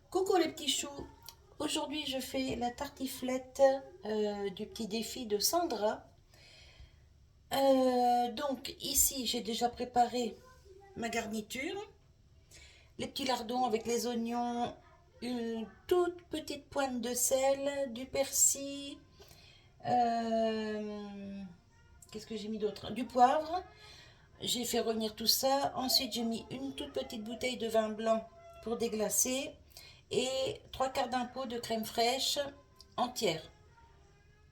Coucou les petits choux, aujourd'hui je fais la tartiflette du petit défi de Sandra. Donc ici j'ai déjà préparé ma garniture, les petits lardons avec les oignons, une toute petite pointe de sel, du persil, qu'est-ce que j'ai mis d'autre? Du poivre. J'ai fait revenir tout ça, ensuite j'ai mis une toute petite bouteille de vin blanc pour déglacer et 3/4 d'un pot de crème fraîche entière.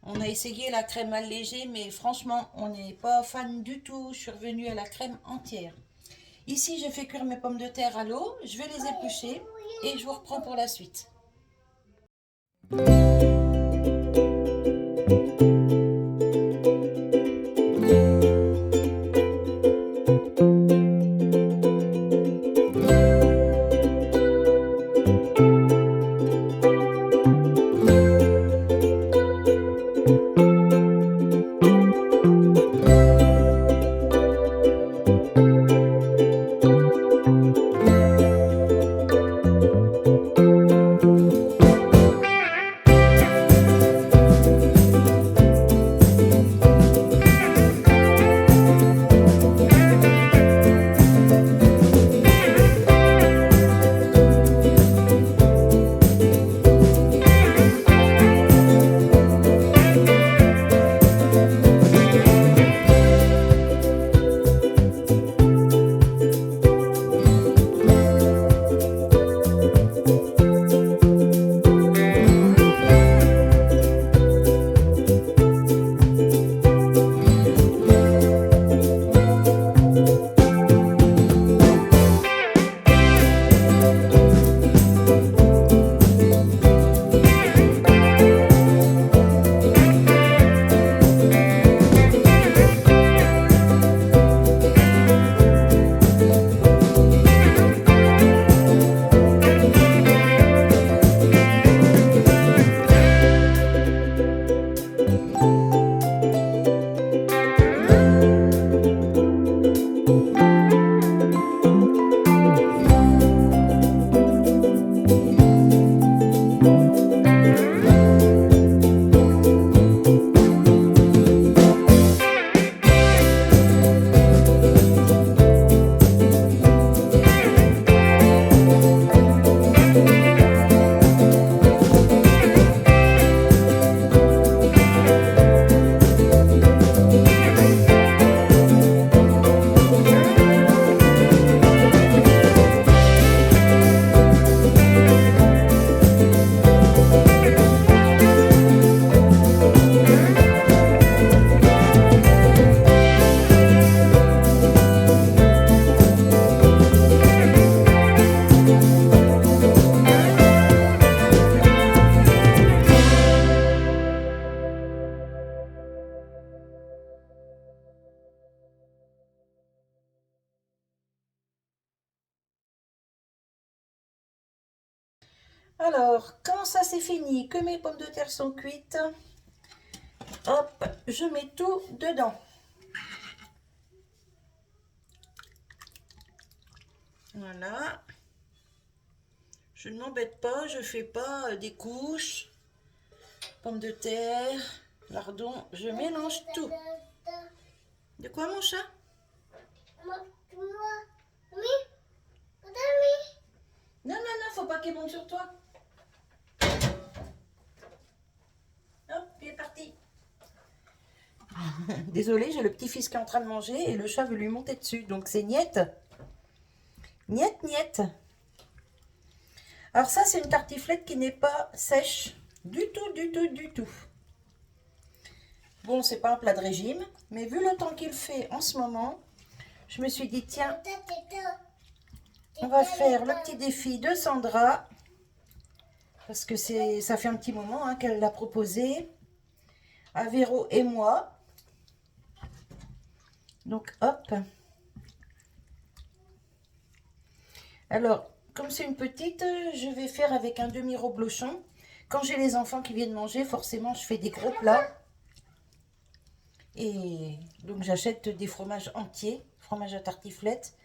On a essayé la crème allégée, mais franchement, on n'est pas fan du tout. Je suis revenue à la crème entière. Ici, j'ai fait cuire mes pommes de terre à l'eau. Je vais les éplucher et je vous reprends pour la suite. Alors, quand ça c'est fini, que mes pommes de terre sont cuites, hop, je mets tout dedans. Voilà. Je ne m'embête pas, je fais pas des couches. Pommes de terre, lardons, je mélange tout. De quoi mon chat? Non, non, non, faut pas qu'il monte sur toi. Hop, il est parti. Désolée, j'ai le petit-fils qui est en train de manger et le chat veut lui monter dessus. Donc c'est niette. Niette, niette. Alors ça, c'est une tartiflette qui n'est pas sèche. Du tout, du tout, du tout. Bon, c'est pas un plat de régime. Mais vu le temps qu'il fait en ce moment, je me suis dit, tiens, on va faire le petit défi de Sandra. Parce que ça fait un petit moment hein, qu'elle l'a proposé à Véro et moi. Donc, hop. Alors, comme c'est une petite, je vais faire avec un demi-reblochon. Quand j'ai les enfants qui viennent manger, forcément, je fais des gros plats. Et donc, j'achète des fromages entiers, fromage à tartiflette.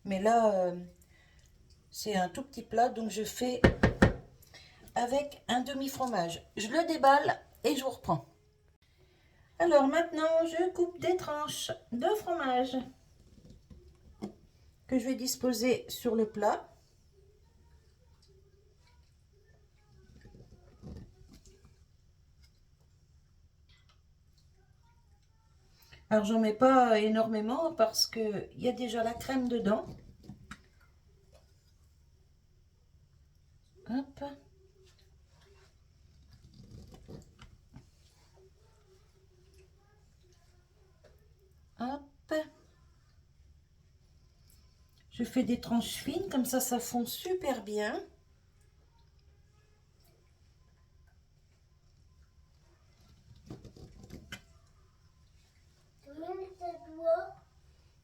Mais là, c'est un tout petit plat, donc je fais avec un demi-fromage. Je le déballe et je vous reprends. Alors maintenant, je coupe des tranches de fromage que je vais disposer sur le plat. Alors j'en mets pas énormément parce que il y a déjà la crème dedans. Hop. Hop. Je fais des tranches fines, comme ça fond super bien.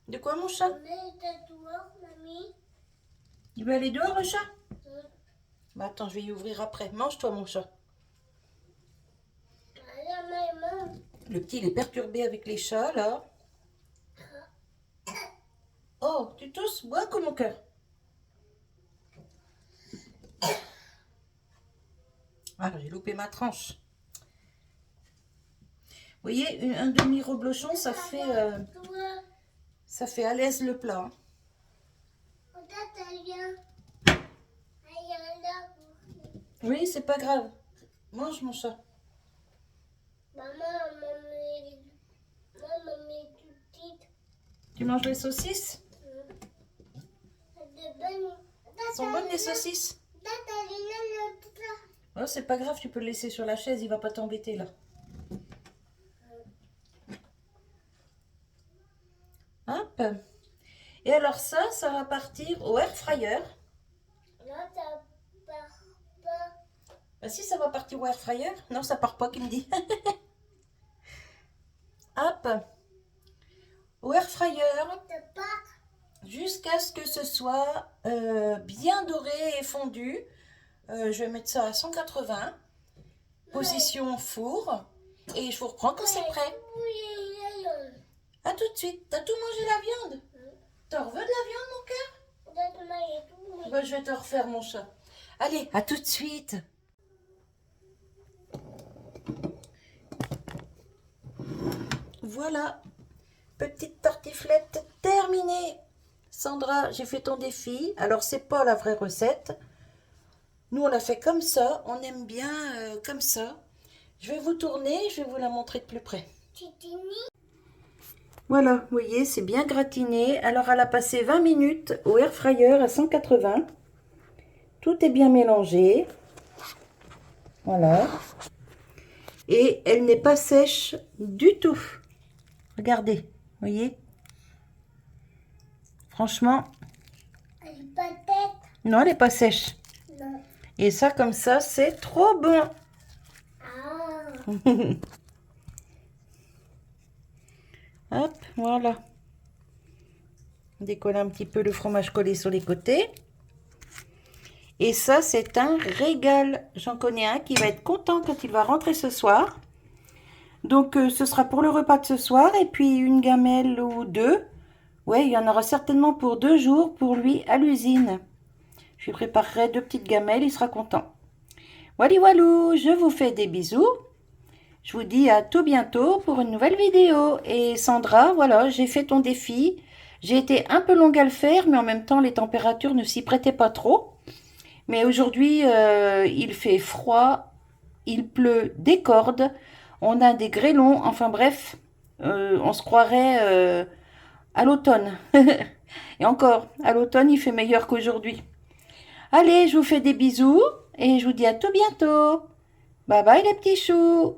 De quoi mon chat? Il veut aller dehors le chat? Bah attends, je vais y ouvrir après. Mange-toi mon chat. Le petit il est perturbé avec les chats là. Oh, tu tousses? Bois comme mon cœur. Ah, j'ai loupé ma tranche. Vous voyez, un demi-reblochon, ça fait à l'aise le plat. Oui, c'est pas grave. Mange mon chat. Tu manges les saucisses? Sont bonnes les saucisses? Oh, c'est pas grave, tu peux le laisser sur la chaise, il va pas t'embêter là. Hop. Et alors ça va partir au air fryer. Bah si, ça va partir au air fryer. Non, ça part pas, qui me dit. Hop. Au air fryer. Jusqu'à ce que ce soit bien doré et fondu. Je vais mettre ça à 180. Position four. Et je vous reprends quand c'est prêt. A tout de suite. T'as tout mangé la viande? T'en veux de la viande, mon cœur? Bah, je vais te refaire, mon chat. Allez, à tout de suite. Voilà. Petite tartiflette terminée. Sandra, j'ai fait ton défi. Alors, c'est pas la vraie recette. Nous, on l'a fait comme ça. On aime bien comme ça. Je vais vous tourner. Je vais vous la montrer de plus près. Voilà, vous voyez, c'est bien gratiné. Alors, elle a passé 20 minutes au air fryer à 180. Tout est bien mélangé. Voilà. Et elle n'est pas sèche du tout. Regardez, vous voyez. Franchement. Elle est pas tête. Non, elle n'est pas sèche. Non. Et ça, comme ça, c'est trop bon. Ah. Hop, voilà. On décolle un petit peu le fromage collé sur les côtés. Et ça, c'est un régal. J'en connais un qui va être content quand il va rentrer ce soir. Donc, ce sera pour le repas de ce soir. Et puis, une gamelle ou deux. Ouais, il y en aura certainement pour 2 jours pour lui à l'usine. Je lui préparerai 2 petites gamelles, il sera content. Wally walou, je vous fais des bisous. Je vous dis à tout bientôt pour une nouvelle vidéo. Et Sandra, voilà, j'ai fait ton défi. J'ai été un peu longue à le faire, mais en même temps, les températures ne s'y prêtaient pas trop. Mais aujourd'hui, il fait froid, il pleut des cordes, on a des grêlons, enfin bref, on se croirait à l'automne. Et encore, à l'automne, il fait meilleur qu'aujourd'hui. Allez, je vous fais des bisous et je vous dis à tout bientôt. Bye bye les petits choux.